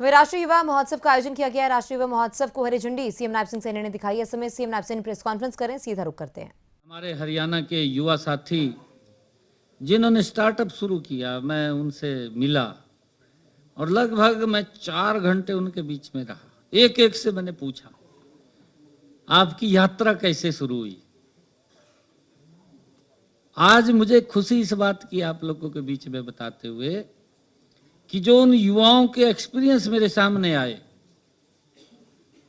तो राष्ट्रीय युवा महोत्सव का आयोजन किया गया है। राष्ट्रीय युवा महोत्सव को हरी झंडी सीएम नायब सिंह सैनी ने दिखाई। इस समय CM Nayab Saini press conference करें, सीधा रुख करते हैं। हमारे हरियाणा के युवा साथी जिन्होंने स्टार्टअप शुरू किया, मैं उनसे मिला और लगभग मैं 4 घंटे उनके बीच में रहा। एक एक से मैंने पूछा, आपकी यात्रा कैसे शुरू हुई। आज मुझे खुशी इस बात की आप लोगों के बीच में बताते हुए कि जो उन युवाओं के एक्सपीरियंस मेरे सामने आए,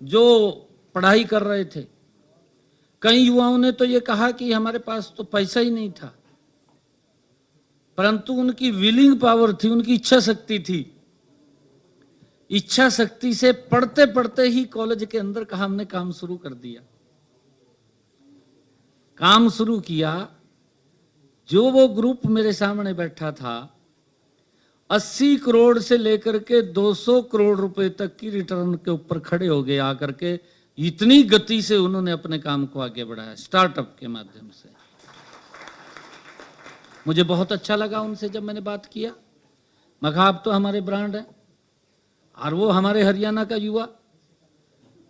जो पढ़ाई कर रहे थे। कई युवाओं ने तो ये कहा कि हमारे पास तो पैसा ही नहीं था, परंतु उनकी विलिंग पावर थी, उनकी इच्छा शक्ति थी। इच्छा शक्ति से पढ़ते पढ़ते ही कॉलेज के अंदर का हमने काम शुरू कर दिया। काम शुरू किया। जो वो ग्रुप मेरे सामने बैठा था, 80 करोड़ से लेकर के 200 करोड़ रुपए तक की रिटर्न के ऊपर खड़े हो गए आकर के। इतनी गति से उन्होंने अपने काम को आगे बढ़ाया स्टार्टअप के माध्यम से। मुझे बहुत अच्छा लगा उनसे जब मैंने बात किया। मैं कहा, आप तो हमारे ब्रांड हैं और वो हमारे हरियाणा का युवा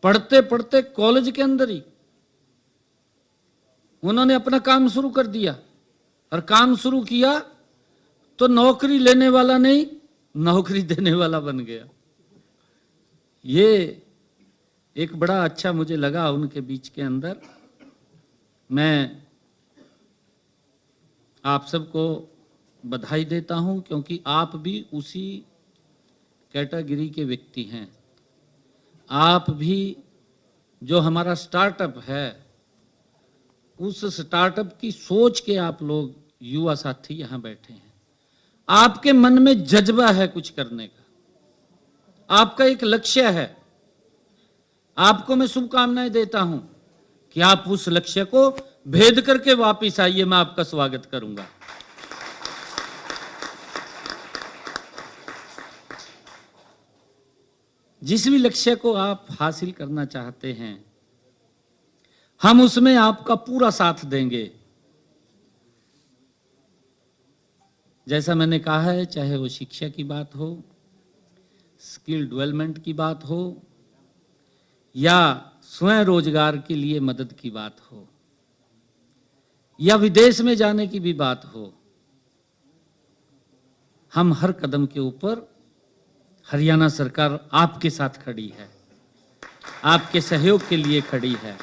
पढ़ते पढ़ते कॉलेज के अंदर ही उन्होंने अपना काम शुरू कर दिया। और काम शुरू किया तो नौकरी लेने वाला नहीं, नौकरी देने वाला बन गया। ये एक बड़ा अच्छा मुझे लगा उनके बीच के अंदर। मैं आप सबको बधाई देता हूं, क्योंकि आप भी उसी कैटेगरी के व्यक्ति हैं। आप भी जो हमारा स्टार्टअप है, उस स्टार्टअप की सोच के आप लोग युवा साथी यहां बैठे हैं। आपके मन में जज्बा है कुछ करने का, आपका एक लक्ष्य है। आपको मैं शुभकामनाएं देता हूं कि आप उस लक्ष्य को भेद करके वापस आइए। मैं आपका स्वागत करूंगा। जिस भी लक्ष्य को आप हासिल करना चाहते हैं, हम उसमें आपका पूरा साथ देंगे। जैसा मैंने कहा है, चाहे वो शिक्षा की बात हो, स्किल डेवलपमेंट की बात हो, या स्वयं रोजगार के लिए मदद की बात हो, या विदेश में जाने की भी बात हो, हम हर कदम के ऊपर हरियाणा सरकार आपके साथ खड़ी है, आपके सहयोग के लिए खड़ी है।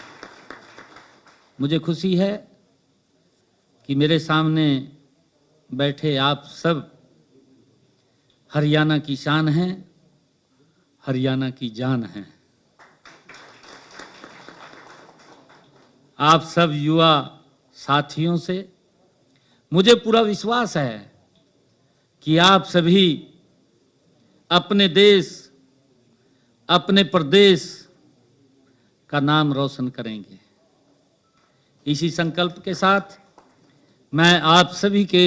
मुझे खुशी है कि मेरे सामने बैठे आप सब हरियाणा की शान हैं, हरियाणा की जान हैं। आप सब युवा साथियों से मुझे पूरा विश्वास है कि आप सभी अपने देश, अपने प्रदेश का नाम रोशन करेंगे। इसी संकल्प के साथ मैं आप सभी के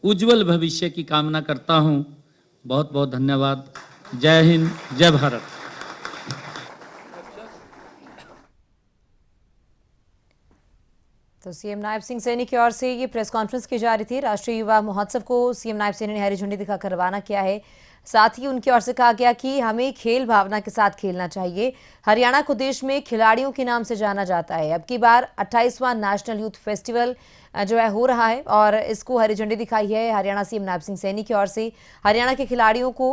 उज्जवल भविष्य की कामना करता हूं। बहुत बहुत धन्यवाद। जय हिंद, जय भारत। तो सीएम नायब सिंह सैनी की ओर से ये प्रेस कॉन्फ्रेंस की जा रही थी। राष्ट्रीय युवा महोत्सव को सीएम नायब सैनी ने हरी झंडी दिखाकर रवाना किया है। साथ ही उनकी ओर से कहा गया कि हमें खेल भावना के साथ खेलना चाहिए। हरियाणा को देश में खिलाड़ियों के नाम से जाना जाता है। अब की बार 28वां नेशनल यूथ फेस्टिवल जो है हो रहा है और इसको हरी झंडी दिखाई है हरियाणा सीएम नायब सिंह सैनी की ओर से। हरियाणा के खिलाड़ियों को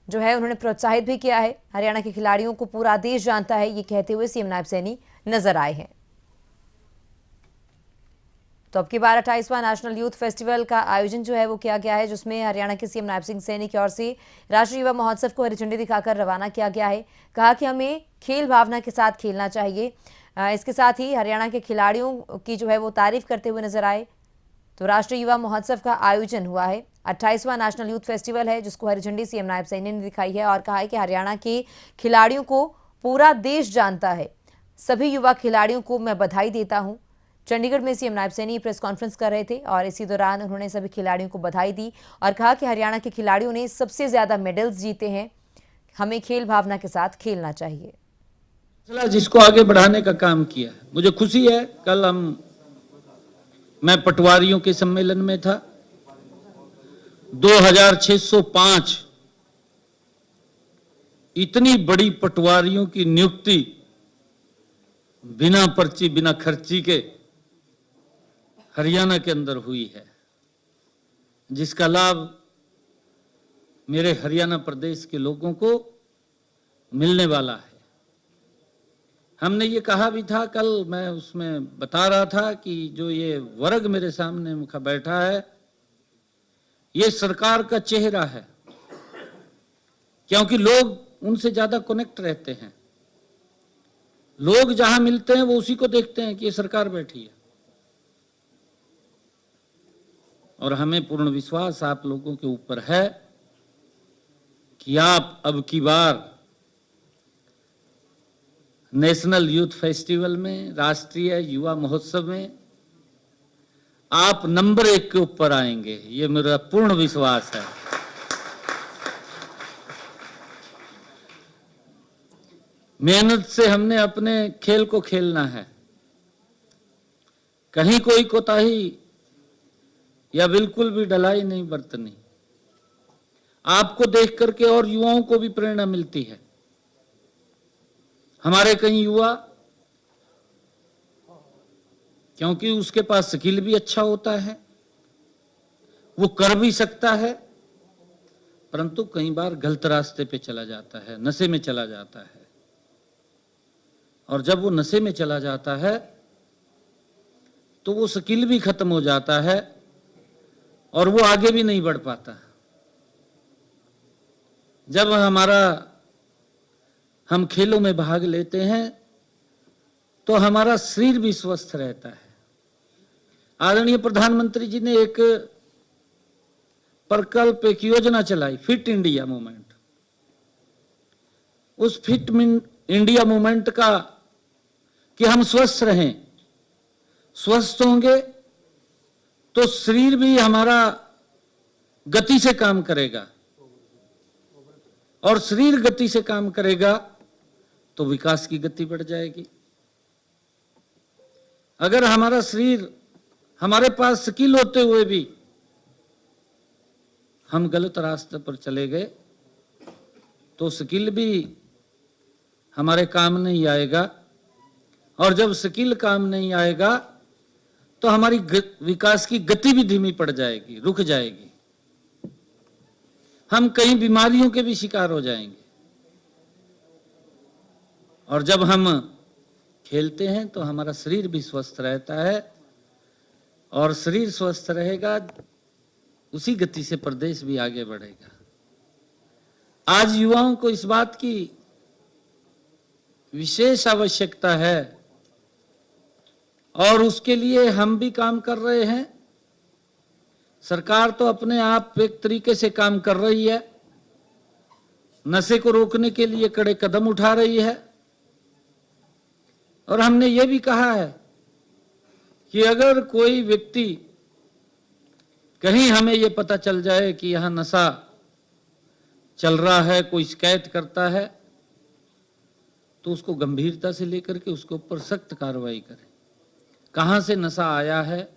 जो है उन्होंने प्रोत्साहित भी किया है। हरियाणा के खिलाड़ियों को पूरा देश जानता है, ये कहते हुए सीएम नायब सैनी नजर आए हैं। तो अब की बार 28वां नेशनल यूथ फेस्टिवल का आयोजन जो है वो किया गया है, जिसमें हरियाणा के सीएम नायब सिंह सैनी की ओर से राष्ट्रीय युवा महोत्सव को हरी झंडी दिखाकर रवाना किया गया है। कहा कि हमें खेल भावना के साथ खेलना चाहिए। इसके साथ ही हरियाणा के खिलाड़ियों की जो है वो तारीफ करते हुए नजर आए। तो राष्ट्रीय युवा महोत्सव का आयोजन हुआ है। 28वां नेशनल यूथ फेस्टिवल है, जिसको हरी झंडी सीएम नायब सैनी ने दिखाई है और कहा है कि हरियाणा के खिलाड़ियों को पूरा देश जानता है। सभी युवा खिलाड़ियों को मैं बधाई देता हूँ। चंडीगढ़ में CM Nayab Saini press conference कर रहे थे और इसी दौरान उन्होंने सभी खिलाड़ियों को बधाई दी और कहा कि हरियाणा के खिलाड़ियों ने सबसे ज्यादा मेडल्स जीते हैं। हमें खेल भावना के साथ खेलना चाहिए। जिसको आगे बढ़ाने का काम किया है, मुझे खुशी है। कल मैं पटवारियों के सम्मेलन में था। 2605 इतनी बड़ी पटवारियों की नियुक्ति बिना पर्ची बिना खर्ची के हरियाणा के अंदर हुई है, जिसका लाभ मेरे हरियाणा प्रदेश के लोगों को मिलने वाला है। हमने ये कहा भी था, कल मैं उसमें बता रहा था कि जो ये वर्ग मेरे सामने बैठा है, ये सरकार का चेहरा है, क्योंकि लोग उनसे ज्यादा कनेक्ट रहते हैं। लोग जहां मिलते हैं वो उसी को देखते हैं कि ये सरकार बैठी है। और हमें पूर्ण विश्वास आप लोगों के ऊपर है कि आप अब की बार नेशनल यूथ फेस्टिवल में, राष्ट्रीय युवा महोत्सव में आप नंबर 1 के ऊपर आएंगे, ये मेरा पूर्ण विश्वास है। मेहनत से हमने अपने खेल को खेलना है, कहीं कोई कोताही या बिल्कुल भी ढलाई नहीं बरतनी। आपको देख करके और युवाओं को भी प्रेरणा मिलती है। हमारे कई युवा, क्योंकि उसके पास स्किल भी अच्छा होता है, वो कर भी सकता है, परंतु कई बार गलत रास्ते पे चला जाता है, नशे में चला जाता है। और जब वो नशे में चला जाता है तो वो स्किल भी खत्म हो जाता है और वो आगे भी नहीं बढ़ पाता। जब हम खेलों में भाग लेते हैं तो हमारा शरीर भी स्वस्थ रहता है। आदरणीय प्रधानमंत्री जी ने एक प्रकल्प, एक योजना चलाई, फिट इंडिया मूवमेंट। उस फिट इंडिया मूवमेंट का कि हम स्वस्थ रहें, स्वस्थ होंगे तो शरीर भी हमारा गति से काम करेगा, और शरीर गति से काम करेगा तो विकास की गति बढ़ जाएगी। अगर हमारा शरीर, हमारे पास स्किल होते हुए भी हम गलत रास्ते पर चले गए तो स्किल भी हमारे काम नहीं आएगा, और जब स्किल काम नहीं आएगा तो हमारी विकास की गति भी धीमी पड़ जाएगी, रुक जाएगी। हम कई बीमारियों के भी शिकार हो जाएंगे। और जब हम खेलते हैं तो हमारा शरीर भी स्वस्थ रहता है, और शरीर स्वस्थ रहेगा, उसी गति से प्रदेश भी आगे बढ़ेगा। आज युवाओं को इस बात की विशेष आवश्यकता है, और उसके लिए हम भी काम कर रहे हैं। सरकार तो अपने आप एक तरीके से काम कर रही है, नशे को रोकने के लिए कड़े कदम उठा रही है। और हमने ये भी कहा है कि अगर कोई व्यक्ति, कहीं हमें ये पता चल जाए कि यहां नशा चल रहा है, कोई शिकायत करता है, तो उसको गंभीरता से लेकर के उसके ऊपर सख्त कार्रवाई करें। कहां से नशा आया है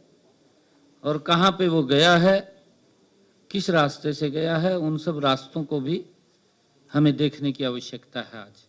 और कहां पे वो गया है, किस रास्ते से गया है, उन सब रास्तों को भी हमें देखने की आवश्यकता है आज।